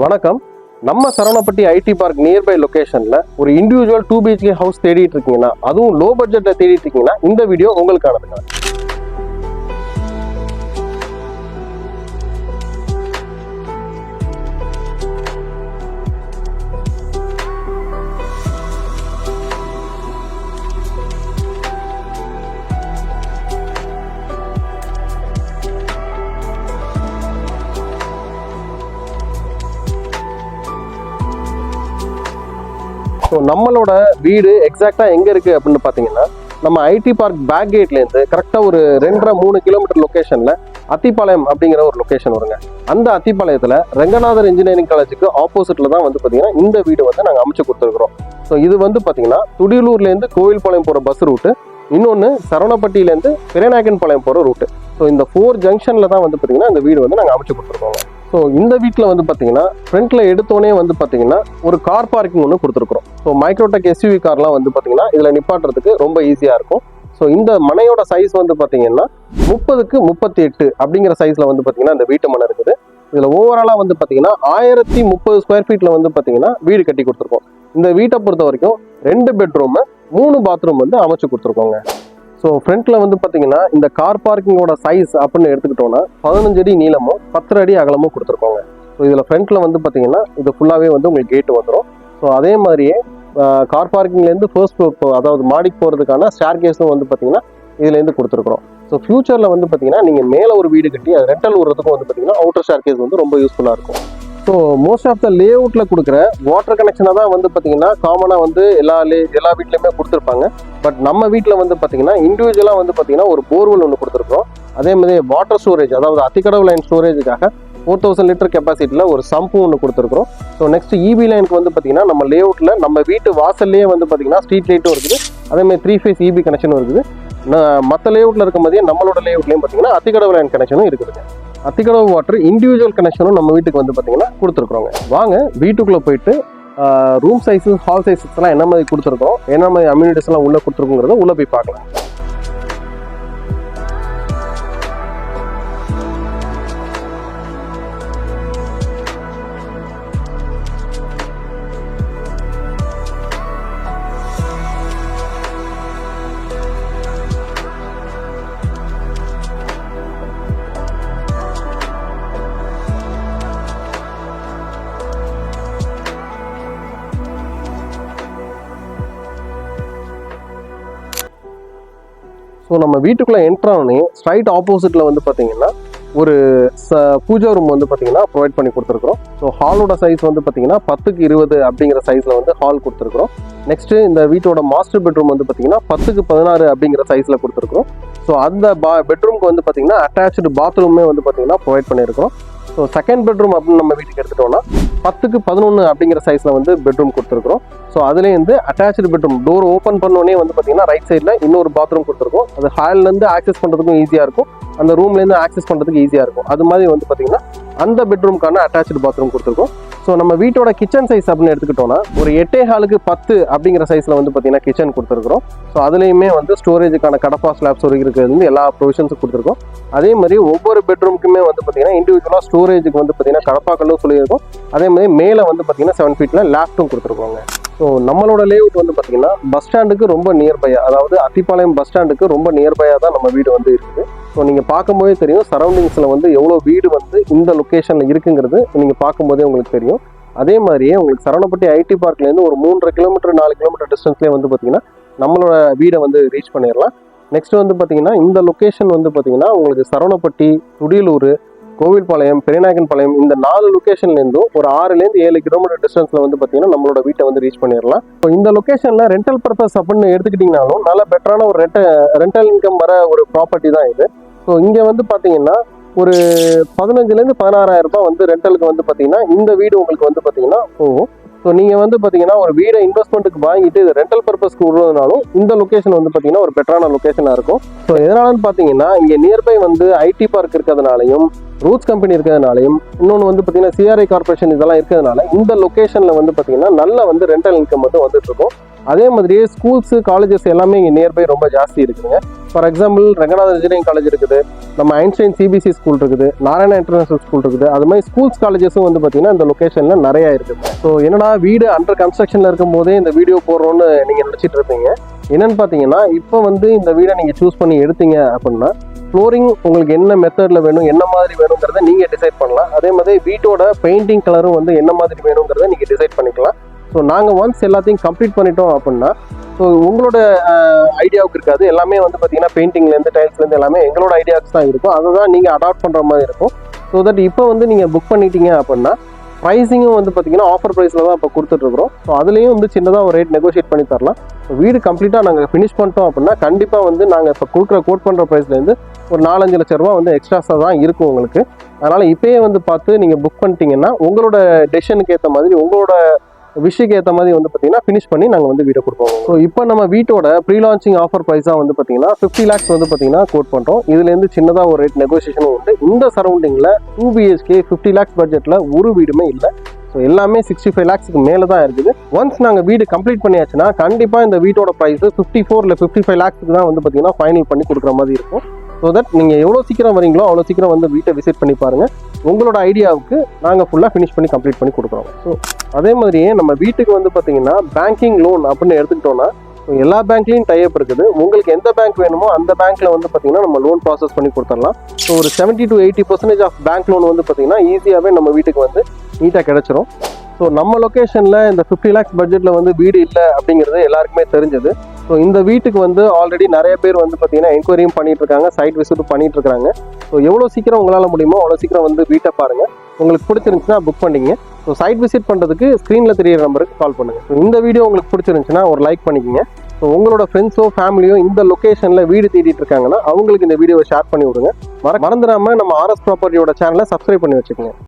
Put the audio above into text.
வணக்கம். நம்ம Saravanapatti IT park nearby லொகேஷன்ல ஒரு இண்டிவிஜுவல் 2 BHK ஹவுஸ் தேடிட்டு இருக்கீங்கன்னா, அதுவும் லோ பட்ஜெட்ல தேடிட்டு இருக்கீங்கன்னா இந்த வீடியோ உங்களுக்கானதுங்க. ஸோ நம்மளோட வீடு எக்ஸாக்டா எங்க இருக்கு அப்படின்னு பாத்தீங்கன்னா, நம்ம ஐடி பார்க் பேக் கேட்ல இருந்து கரெக்டா ஒரு 2.5-3 கிலோமீட்டர் லொகேஷன்ல அத்திப்பாளையம் அப்படிங்கிற ஒரு லொகேஷன் வருங்க. அந்த அத்திப்பாளையத்துல ரெங்கநாதர் இன்ஜினியரிங் காலேஜுக்கு ஆப்போசிட்ல தான் வந்து பாத்தீங்கன்னா இந்த வீடு வந்து நாங்க அமைச்சு கொடுத்துருக்கிறோம். ஸோ இது வந்து பாத்தீங்கன்னா துடியலூர்ல இருந்து கோவில்பாளையம் போற பஸ் ரூட்டு, இன்னொன்னு சரவணப்பட்டியில இருந்து பெரியநாயக்கன் பாளையம் போற ரூட்டு. ஸோ இந்த 4 ஜங்ஷன்ல தான் வந்து பாத்தீங்கன்னா இந்த வீடு வந்து நாங்க அமைச்சு கொடுத்துருக்கோம். ஸோ இந்த வீட்டில் வந்து பார்த்தீங்கன்னா ஃப்ரண்ட்ல எடுத்தோடனே வந்து பார்த்தீங்கன்னா ஒரு கார் பார்க்கிங் ஒன்று கொடுத்துருக்குறோம். ஸோ மைக்ரோடெக் எஸ்யூவி கார்லாம் வந்து பார்த்தீங்கன்னா இதில் நிப்பாட்டுறதுக்கு ரொம்ப ஈஸியாக இருக்கும். ஸோ இந்த மனையோட சைஸ் வந்து பார்த்தீங்கன்னா 30x38 அப்படிங்கிற சைஸில் வந்து பார்த்தீங்கன்னா இந்த வீட்டு மனை இருக்குது. இதில் ஓவராலாக வந்து பார்த்தீங்கன்னா 1030 ஸ்கொயர் ஃபீட்டில் வந்து பார்த்தீங்கன்னா வீடு கட்டி கொடுத்துருக்கோம். இந்த வீட்டை பொறுத்த வரைக்கும் 2 பெட்ரூமு 3 பாத்ரூம் வந்து அமைச்சு கொடுத்துருக்கோங்க. ஸோ ஃப்ரண்ட்ல வந்து பார்த்தீங்கன்னா இந்த கார் பார்க்கிங்கோட சைஸ் அப்படின்னு எடுத்துக்கிட்டோம்னா 15 அடி நீளமும் 10 அடி அகலமும் கொடுத்துருக்கோங்க. ஸோ இதில் ஃப்ரண்ட்ல வந்து பார்த்தீங்கன்னா இது ஃபுல்லாகவே வந்து உங்களுக்கு கேட்டு வந்துடும். ஸோ அதே மாதிரியே கார் பார்க்கிங்லேருந்து ஃபர்ஸ்ட் ஃப்ளோர், அதாவது மாடிக்கு போகிறதுக்கான ஸ்டேர் கேஸும் வந்து பார்த்தீங்கன்னா இதுலேருந்து கொடுத்துருக்குறோம். ஸோ ஃபியூச்சரில் வந்து பார்த்தீங்கன்னா நீங்கள் மேலே ஒரு வீடு கட்டி அது ரெண்டல் விடுறதுக்கும் வந்து பார்த்தீங்கன்னா அவுட்டர் ஸ்டேர் கேஸ் வந்து ரொம்ப யூஸ்ஃபுல்லாக இருக்கும். ஸோ மோஸ்ட் ஆஃப் த லே அவுட்டில் கொடுக்குற வாட்டர் கனெக்ஷனை தான் வந்து பார்த்தீங்கன்னா காமனாக வந்து எல்லா வீட்லையுமே கொடுத்துருப்பாங்க. பட் நம்ம வீட்டில் வந்து பார்த்தீங்கன்னா இண்டிவிஜுவலாக வந்து பார்த்தீங்கன்னா ஒரு போர்வெல் ஒன்று கொடுத்துருக்கோம். அதே மாதிரி வாட்டர் ஸ்டோரேஜ், அதாவது அத்திக்கடவு லைன் ஸ்டோரேஜுக்காக 4000 லிட்டர் கெப்பாசிட்டியில் ஒரு சம்பு ஒன்று கொடுத்துருக்குறோம். ஸோ நெக்ஸ்ட் இபி லைனுக்கு வந்து பார்த்தீங்கன்னா நம்ம லே அவுட்டில் நம்ம வீட்டு வாசல்லையே வந்து பார்த்தீங்கன்னா ஸ்ட்ரீட் லைட்டும் இருக்குது. அதேமாதிரி 3 ஃபேஸ் இபி கனெக்ஷனும் இருக்குது. மற்ற லே அவுட்டில் இருக்க மாதிரியே நம்மளோட லே அவுட்லையும் பார்த்தீங்கன்னா அத்திக்கடவு லைன் கனெக்ஷனும் இருக்குதுங்க. அத்திக்கடவு வாட்டர் இண்டிவிஜுவல் கனெக்ஷனும் நம்ம வீட்டுக்கு வந்து பார்த்தீங்கன்னா கொடுத்துருக்குறோங்க. வாங்க வீட்டுக்குள்ளே போயிட்டு ரூம் சைஸு, ஹால் சைஸஸ்லாம் என்ன மாதிரி கொடுத்துருக்கோம், என்ன மாதிரி அம்யூனிட்டிஸ் எல்லாம் உள்ளே கொடுத்துருக்குங்கிறத உள்ளே போய் பார்க்கலாம். ஸோ நம்ம வீட்டுக்குள்ளே என்ட்ரானே ஸ்ட்ரைட் ஆப்போசிட்டில் வந்து பார்த்தீங்கன்னா ஒரு பூஜா ரூம் வந்து பார்த்தீங்கன்னா ப்ரொவைட் பண்ணி கொடுத்துருக்குறோம். ஸோ ஹாலோட சைஸ் வந்து பார்த்தீங்கன்னா 10x20 அப்படிங்கிற சைஸில் வந்து ஹால் கொடுத்துருக்குறோம். நெக்ஸ்ட்டு இந்த வீட்டோட மாஸ்டர் பெட்ரூம் வந்து பார்த்தீங்கன்னா 10x16 அப்படிங்கிற சைஸில் கொடுத்துருக்குறோம். ஸோ அந்த பெட்ரூம்க்கு வந்து பார்த்தீங்கன்னா அட்டாச்சு பாத்ரூமே வந்து பார்த்தீங்கன்னா ப்ரொவைட் பண்ணியிருக்கிறோம். ஸோ செகண்ட் பெட்ரூம் அப்படின்னு நம்ம வீட்டுக்கு எடுத்துட்டோம்னா 10x11 அப்படிங்கிற சைஸில் வந்து பெட்ரூம் கொடுத்துருக்குறோம். ஸோ அதுலேருந்து அட்டாச்சு பெட்ரூம் டோர் ஓப்பன் பண்ணோடனே வந்து பார்த்தீங்கன்னா ரைட் சைடில் இன்னொரு பாத்ரூம் கொடுத்துருக்கோம். அது ஹால்லேருந்து ஆக்சஸ் பண்ணுறதுக்கும் ஈஸியாக இருக்கும், அந்த ரூம்லேருந்து ஆக்சஸ் பண்ணுறதுக்கு ஈஸியாக இருக்கும். அது மாதிரி வந்து பார்த்தீங்கன்னா அந்த பெட்ரூம்க்கான அட்டாச்சு பாத்ரூம் கொடுத்துருக்கோம். ஸோ நம்ம வீட்டோட கிச்சன் சைஸ் அப்படின்னு எடுத்துக்கிட்டோம்னா ஒரு 8.4x10 அப்படிங்கிற சைஸில் வந்து பார்த்தீங்கன்னா கிச்சன் கொடுத்துருக்குறோம். ஸோ அதுலேயுமே வந்து ஸ்டோரேஜுக்கான கடப்பா ஸ்லாப்ஸ் இருக்கிறது எல்லா ப்ரொவிஷன்ஸும் கொடுத்துருக்கோம். அதே மாதிரி ஒவ்வொரு பெட்ரூமுக்குமே வந்து பார்த்தீங்கன்னா இண்டிவிஜுவலாக ஸ்டோரேஜுக்கு வந்து பார்த்தீங்கன்னா கடப்பாக்களும் சொல்லியிருக்கோம். அதே மாதிரி மேலே வந்து பார்த்தீங்கன்னா 7 ஃபீட்டில் லேப்டும் கொடுத்துருக்கோங்க. ஸோ நம்மளோட லேஅவுட் வந்து பார்த்தீங்கன்னா பஸ் ஸ்டாண்டுக்கு ரொம்ப நியர்பையாக, அதாவது அத்திப்பாளையம் பஸ் ஸ்டாண்டுக்கு ரொம்ப நியர்பையாக தான் நம்ம வீடு வந்து இருக்குது. ஸோ நீங்கள் பார்க்கும்போதே தெரியும் சரௌண்டிங்ஸில் வந்து எவ்வளோ வீடு வந்து இந்த லொக்கேஷனில் இருக்குங்கிறது நீங்கள் பார்க்கும்போதே உங்களுக்கு தெரியும். அதே மாதிரியே உங்களுக்கு சரவணப்பட்டி ஐடி பார்க்லேருந்து ஒரு 3.5 கிலோமீட்டர் 4 கிலோமீட்டர் டிஸ்டன்ஸ்லேயே வந்து பார்த்தீங்கன்னா நம்மளோட வீடை வந்து ரீச் பண்ணிடலாம். நெக்ஸ்ட் வந்து பார்த்தீங்கன்னா இந்த லொக்கேஷன் வந்து பார்த்தீங்கன்னா உங்களுக்கு சரவணப்பட்டி, துடியலூர், கோவில்பாளையம், பெரியநாயக்கன் பாளையம் இந்த 4 லொக்கேஷன்லேருந்தும் ஒரு 6-7 கிலோமீட்டர் டிஸ்டன்ஸில் வந்து பார்த்தீங்கன்னா நம்மளோட வீட்டை வந்து ரீச் பண்ணிடலாம். இப்போ இந்த லொக்கேஷனில் ரெண்டல் பர்பஸ் அப்படின்னு எடுத்துக்கிட்டிங்கனாலும் நல்ல பெட்டரான ஒரு ரெண்டல் இன்கம் வர ஒரு ப்ராப்பர்ட்டி தான் இது. ஸோ இங்கே வந்து பார்த்தீங்கன்னா ஒரு 15,000 16,000 ரூபாய் வந்து ரெண்டலுக்கு வந்து பார்த்தீங்கன்னா இந்த வீடு உங்களுக்கு வந்து பார்த்தீங்கன்னா போகும். ஸோ நீங்கள் வந்து பார்த்தீங்கன்னா ஒரு வீடை இன்வெஸ்ட்மெண்ட்டுக்கு வாங்கிட்டு இது ரெண்டல் பர்பஸ்க்கு விடுறதுனாலும் இந்த லொக்கேஷன் வந்து பார்த்தீங்கன்னா ஒரு பெட்டரான லொக்கேஷனாக இருக்கும். ஸோ எதனாலன்னு பார்த்தீங்கன்னா இங்கே நியர்பை வந்து ஐடி பார்க் இருக்கிறதுனாலையும், ரூட்ஸ் கம்பெனி இருக்கிறதுனாலையும், இன்னொன்று வந்து பார்த்தீங்கன்னா சிஆர்ஐ கார்பரேஷன் இதெல்லாம் இருக்கிறதுனால இந்த லொக்கேஷனில் வந்து பார்த்தீங்கன்னா நல்ல வந்து ரெண்டல் இன்கம் வந்து வந்துட்டு இருக்கும். அதே மாதிரியே ஸ்கூல்ஸு காலேஜஸ் எல்லாமே இங்கே நியர்பை ரொம்ப ஜாஸ்தி இருக்குதுங்க. For example Ranganathar engineering college இருக்குது, நம்ம ஐன்ஸ்டைன் சிபிசி ஸ்கூல் இருக்குது, நாராயணா இன்டர்நேஷனல் ஸ்கூல் இருக்குது. அது மாதிரி ஸ்கூல்ஸ் காலேஜஸும் வந்து பார்த்தீங்கன்னா இந்த லொக்கேஷனில் நிறையா இருக்குது. ஸோ என்னடா வீடு அண்டர் கன்ஸ்ட்ரக்ஷனில் இருக்கும் போதே இந்த வீடியோ போடுறோன்னு நீங்கள் நினச்சிட்டு இருப்பீங்க. என்னென்னு பார்த்தீங்கன்னா இப்போ வந்து இந்த வீடை நீங்கள் சூஸ் பண்ணி எடுத்தீங்க அப்படின்னா ஃப்ளோரிங் உங்களுக்கு என்ன மெத்தடில் வேணும், என்ன மாதிரி வேணுங்கிறத நீங்கள் டிசைட் பண்ணலாம். அதே மாதிரி வீட்டோட பெயிண்டிங் கலரும் வந்து என்ன மாதிரி வேணுங்கிறத நீங்கள் டிசைட் பண்ணிக்கலாம். ஸோ நாங்கள் ஒன்ஸ் எல்லாத்தையும் கம்ப்ளீட் பண்ணிட்டோம் அப்படின்னா ஸோ உங்களோட ஐடியாவுக்கு இருக்காது. எல்லாமே வந்து பார்த்தீங்கன்னா பெயிண்டிங்லேருந்து டைல்ஸ்லேருந்து எல்லாமே எங்களோட ஐடியாவுக்கு தான் இருக்கும். அதை தான் நீங்கள் அடாப்ட் பண்ணுற மாதிரி இருக்கும். ஸோ தட் இப்போ வந்து நீங்கள் புக் பண்ணிட்டீங்க அப்படின்னா ப்ரைஸிங்கும் வந்து பார்த்தீங்கன்னா ஆஃபர் ப்ரைஸில் தான் இப்போ கொடுத்துட்ருக்குறோம். ஸோ அதுலேயும் வந்து சின்னதாக ஒரு ரேட் நெகோஷியேட் பண்ணி தரலாம். ஸோ வீடு கம்ப்ளீட்டாக நாங்கள் ஃபினிஷ் பண்ணிட்டோம் அப்படின்னா கண்டிப்பாக வந்து நாங்கள் இப்போ கொடுக்குற கோட் பண்ணுற ப்ரைஸ்லேருந்து ஒரு 4-5 லட்ச ரூபா வந்து எக்ஸ்ட்ராஸாக தான் இருக்கும் உங்களுக்கு. அதனால் இப்போயே வந்து பார்த்து நீங்கள் புக் பண்ணிட்டீங்கன்னா உங்களோட டெசிஷனுக்கு ஏற்ற மாதிரி உங்களோட விஷயக்கு ஏற்ற மாதிரி வந்து பார்த்தீங்கன்னா ஃபினிஷ் பண்ணி நாங்கள் வந்து வீடை கொடுப்போம். ஸோ இப்போ நம்ம வீட்டோட ப்ரீ லான்ச்சிங் ஆஃபர் ப்ரைஸாக வந்து பார்த்தீங்கன்னா 50 lakhs வந்து பார்த்தீங்கன்னா கோட் பண்ணுறோம். இதுலேருந்து சின்னதாக ஒரு ரேட் நெகோசியேஷனும் உண்டு. இந்த சரௌண்டிங்கில் 2 BHK 50 lakhs பட்ஜெட்டில் ஒரு வீடுமே இல்லை. ஸோ எல்லாமே 65 lakhsக்கு மேலே தான் இருக்குது. ஒன்ஸ் நாங்கள் வீடு கம்ப்ளீட் பண்ணியாச்சுன்னா கண்டிப்பாக இந்த வீட்டோட ப்ரைஸ் 54 இல்லை 55 lakhsக்கு தான் வந்து பார்த்தீங்கன்னா ஃபைனல் பண்ணி கொடுக்குற மாதிரி இருக்கும். ஸோ தட் நீங்கள் எவ்வளோ சீக்கிரம் வரீங்களோ அவ்வளோ சீக்கிரம் வந்து வீட்டை விசிட் பண்ணி பாருங்கள். உங்களோட ஐடியாவுக்கு நாங்கள் ஃபுல்லாக ஃபினிஷ் பண்ணி கம்ப்ளீட் பண்ணி கொடுக்குறோம். ஸோ அதே மாதிரியே நம்ம வீட்டுக்கு வந்து பார்த்தீங்கன்னா பேங்கிங் லோன் அப்படின்னு எடுத்துக்கிட்டோன்னா எல்லா பேங்க்லேயும் டைப் இருக்குது. உங்களுக்கு எந்த பேங்க் வேணுமோ அந்த பேங்க்கில் வந்து பார்த்தீங்கன்னா நம்ம லோன் ப்ராசஸ் பண்ணி கொடுத்துடலாம். ஸோ ஒரு 70 to 80% ஆஃப் பேங்க் லோன் வந்து பார்த்தீங்கன்னா ஈஸியாகவே நம்ம வீட்டுக்கு வந்து நீட்டாக கிடச்சிரும். ஸோ நம்ம லொக்கேஷனில் இந்த 50 lakhs பட்ஜெட்டில் வந்து வீடு இல்லை அப்படிங்கிறது எல்லாருக்குமே தெரிஞ்சது. ஸோ இந்த வீட்டுக்கு வந்து ஆல்ரெடி நிறைய பேர் வந்து பார்த்தீங்கன்னா என்கொயரியும் பண்ணிட்டு இருக்காங்க, சைட் விசிட்டும் பண்ணிட்டு இருக்காங்க. ஸோ எவ்வளோ சீக்கிரம் உங்களால் முடியுமோ அவ்வளோ சீக்கிரம் வந்து வீட்டை பாருங்கள். உங்களுக்கு பிடிச்சிருந்துச்சுன்னா புக் பண்ணிங்க. ஸோ சைட் விசிட் பண்ணுறதுக்கு ஸ்க்ரீனில் தெரியிற நம்பருக்கு கால் பண்ணுங்கள். ஸோ இந்த வீடியோ உங்களுக்கு பிடிச்சிருந்துச்சுன்னா ஒரு லைக் பண்ணிக்கங்க. ஸோ உங்களோட ஃப்ரெண்ட்ஸோ ஃபேமிலியோ இந்த லொக்கேஷனில் வீடு தேடிட்டு இருக்காங்கன்னா அவங்களுக்கு இந்த வீடியோவை ஷேர் பண்ணி விடுங்க. மறந்துடாமல் நம்ம RS ப்ராப்பர்ட்டியோட சேனலை சப்ஸ்கிரைப் பண்ணி வச்சுக்கோங்க.